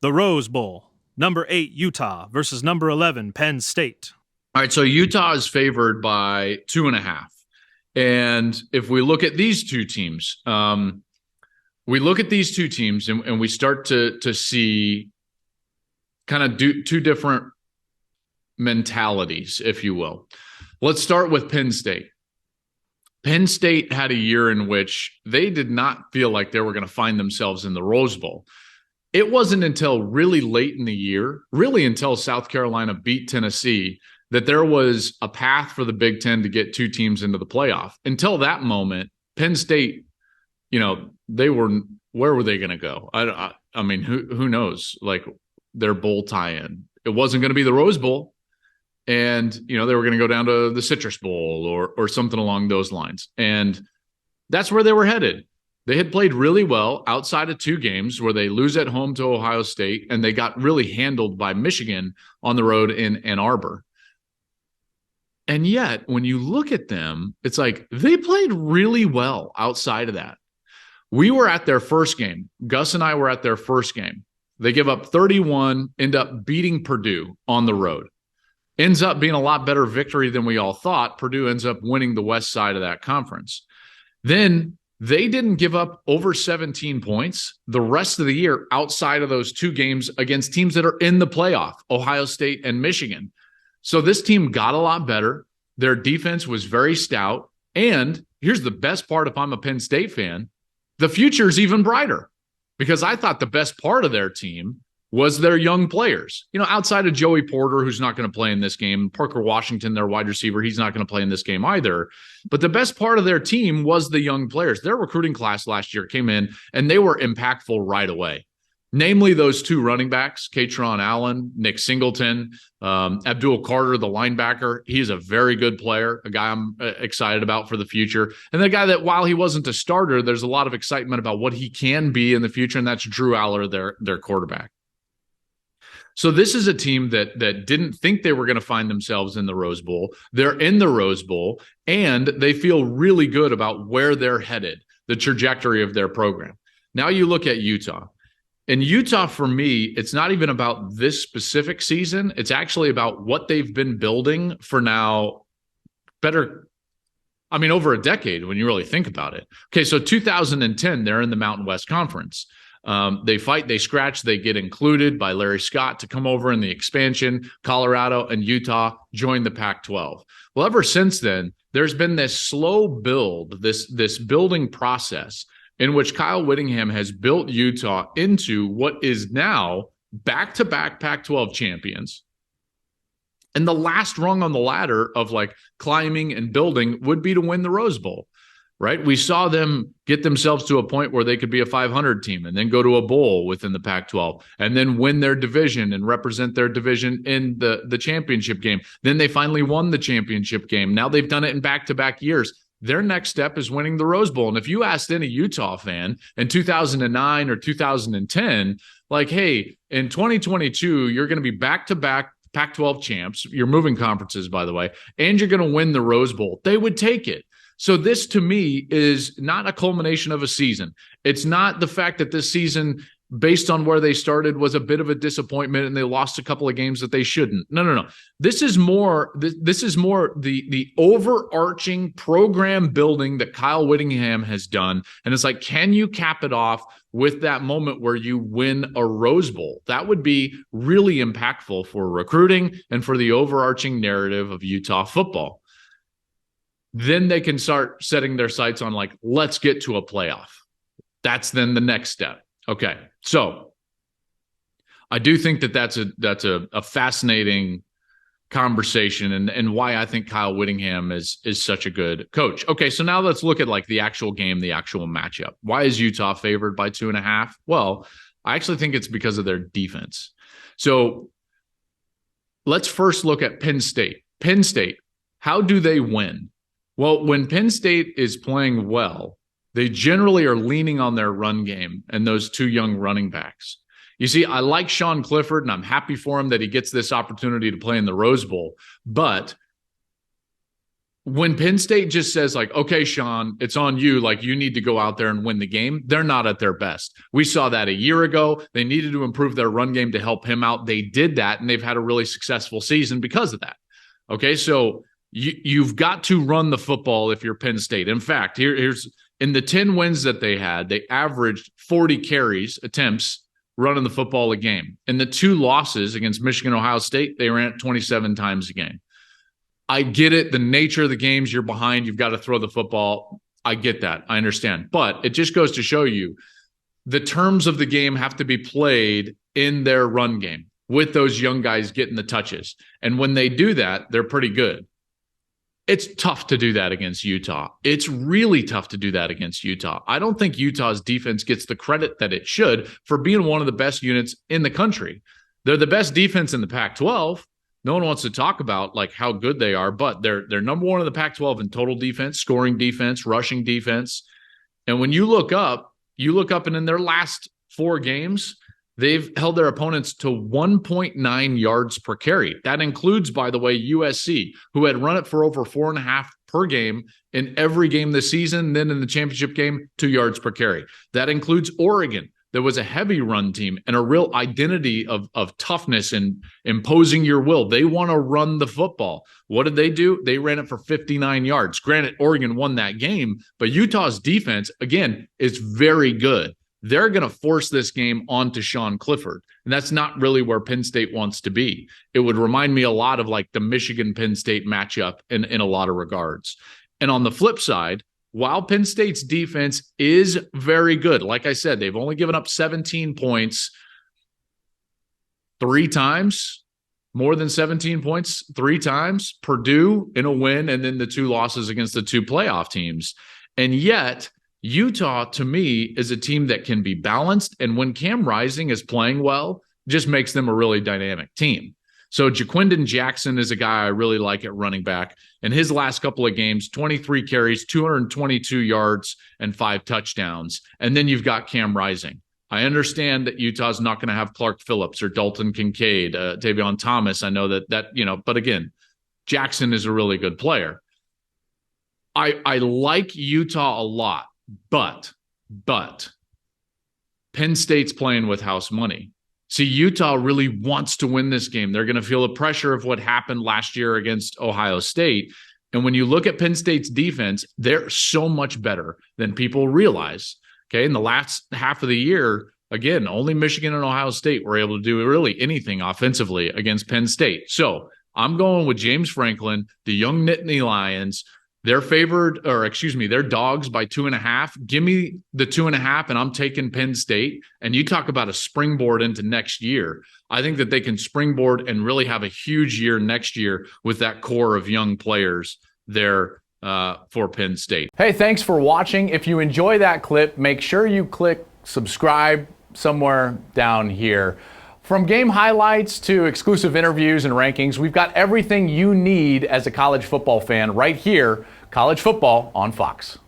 The Rose Bowl, number 8 Utah versus number 11 Penn State. All right, so Utah is favored by 2.5. And if we look at these two teams, and we start to see kind of two different mentalities, if you will. Let's start with Penn State. Penn State had a year in which they did not feel like they were going to find themselves in the Rose Bowl. It wasn't until really late in the year, really until South Carolina beat Tennessee, that there was a path for the Big Ten to get two teams into the playoff. Until that moment, Penn State, where were they going to go? I mean, who knows? Like their bowl tie-in. It wasn't going to be the Rose Bowl. And, they were going to go down to the Citrus Bowl or something along those lines. And that's where they were headed. They had played really well outside of 2 games where they lose at home to Ohio State, and they got really handled by Michigan on the road in Ann Arbor. And yet, when you look at them, it's like they played really well outside of that. We were at their first game. Gus and I were at their first game. They give up 31, end up beating Purdue on the road. Ends up being a lot better victory than we all thought. Purdue ends up winning the west side of that conference. Then they didn't give up over 17 points the rest of the year outside of those 2 games against teams that are in the playoff, Ohio State and Michigan. So this team got a lot better. Their defense was very stout. And here's the best part if I'm a Penn State fan, the future is even brighter because I thought the best part of their team was their young players. Outside of Joey Porter, who's not going to play in this game, Parker Washington, their wide receiver, he's not going to play in this game either. But the best part of their team was the young players. Their recruiting class last year came in, and they were impactful right away. Namely, those 2 running backs, Katron Allen, Nick Singleton, Abdul Carter, the linebacker. He's a very good player, a guy I'm excited about for the future. And the guy that, while he wasn't a starter, there's a lot of excitement about what he can be in the future, and that's Drew Aller, their quarterback. So this is a team that didn't think they were going to find themselves in the Rose Bowl. They're in the Rose Bowl, and they feel really good about where they're headed, the trajectory of their program. Now you look at Utah. And Utah, for me, it's not even about this specific season. It's actually about what they've been building for now over a decade when you really think about it. Okay, so 2010, they're in the Mountain West Conference. They fight, they scratch, they get included by Larry Scott to come over in the expansion. Colorado and Utah join the Pac-12. Well, ever since then, there's been this slow build, this building process in which Kyle Whittingham has built Utah into what is now back-to-back Pac-12 champions. And the last rung on the ladder of like climbing and building would be to win the Rose Bowl. Right? We saw them get themselves to a point where they could be a 500 team and then go to a bowl within the Pac-12 and then win their division and represent their division in the championship game. Then they finally won the championship game. Now they've done it in back-to-back years. Their next step is winning the Rose Bowl. And if you asked any Utah fan in 2009 or 2010, like, hey, in 2022, you're going to be back-to-back Pac-12 champs. You're moving conferences, by the way, and you're going to win the Rose Bowl. They would take it. So this, to me, is not a culmination of a season. It's not the fact that this season, based on where they started, was a bit of a disappointment and they lost a couple of games that they shouldn't. No. This is more the overarching program building that Kyle Whittingham has done. And it's like, can you cap it off with that moment where you win a Rose Bowl? That would be really impactful for recruiting and for the overarching narrative of Utah football. Then they can start setting their sights on like, let's get to a playoff. That's then the next step. Okay. So I do think that's a fascinating conversation and why I think Kyle Whittingham is such a good coach. Okay. So now let's look at like the actual game, the actual matchup. Why is Utah favored by 2.5? Well, I actually think it's because of their defense. So let's first look at Penn State. Penn State, how do they win? Well, when Penn State is playing well, they generally are leaning on their run game and those 2 young running backs. You see, I like Sean Clifford, and I'm happy for him that he gets this opportunity to play in the Rose Bowl. But when Penn State just says like, okay, Sean, it's on you. Like, you need to go out there and win the game. They're not at their best. We saw that a year ago. They needed to improve their run game to help him out. They did that, and they've had a really successful season because of that. Okay, so you've got to run the football if you're Penn State. In fact, here's in the 10 wins that they had, they averaged 40 carries, attempts, running the football a game. In the 2 losses against Michigan and Ohio State, they ran it 27 times a game. I get it. The nature of the games, you're behind. You've got to throw the football. I get that. I understand. But it just goes to show you the terms of the game have to be played in their run game with those young guys getting the touches. And when they do that, they're pretty good. It's tough to do that against Utah. It's really tough to do that against Utah. I don't think Utah's defense gets the credit that it should for being one of the best units in the country. They're the best defense in the Pac-12. No one wants to talk about like how good they are, but they're number 1 in the Pac-12 in total defense, scoring defense, rushing defense. And when you look up and in their last 4 games, they've held their opponents to 1.9 yards per carry. That includes, by the way, USC, who had run it for over 4.5 per game in every game this season. Then in the championship game, 2 yards per carry. That includes Oregon. There was a heavy run team and a real identity of toughness and imposing your will. They want to run the football. What did they do? They ran it for 59 yards. Granted, Oregon won that game, but Utah's defense, again, is very good. They're going to force this game onto Sean Clifford, and that's not really where Penn State wants to be. It would remind me a lot of like the Michigan-Penn State matchup in a lot of regards. And on the flip side, while Penn State's defense is very good, like I said, they've only given up 17 points 3 times, more than 17 points 3 times, Purdue in a win, and then the 2 losses against the 2 playoff teams. And yet, Utah, to me, is a team that can be balanced, and when Cam Rising is playing well, just makes them a really dynamic team. So Jaquindon Jackson is a guy I really like at running back. In his last couple of games, 23 carries, 222 yards, and 5 touchdowns. And then you've got Cam Rising. I understand that Utah's not going to have Clark Phillips or Dalton Kincaid, Tavion Thomas. I know that, but again, Jackson is a really good player. I like Utah a lot, but Penn State's playing with house money. See, Utah really wants to win this game. They're going to feel the pressure of what happened last year against Ohio State. And when you look at Penn State's defense, they're so much better than people realize. Okay, in the last half of the year, again, only Michigan and Ohio State were able to do really anything offensively against Penn State. So I'm going with James Franklin, the young Nittany Lions. They're they're dogs by 2.5. Give me the 2.5, and I'm taking Penn State. And you talk about a springboard into next year. I think that they can springboard and really have a huge year next year with that core of young players there for Penn State. Hey, thanks for watching. If you enjoy that clip, make sure you click subscribe somewhere down here. From game highlights to exclusive interviews and rankings, we've got everything you need as a college football fan right here, College Football on Fox.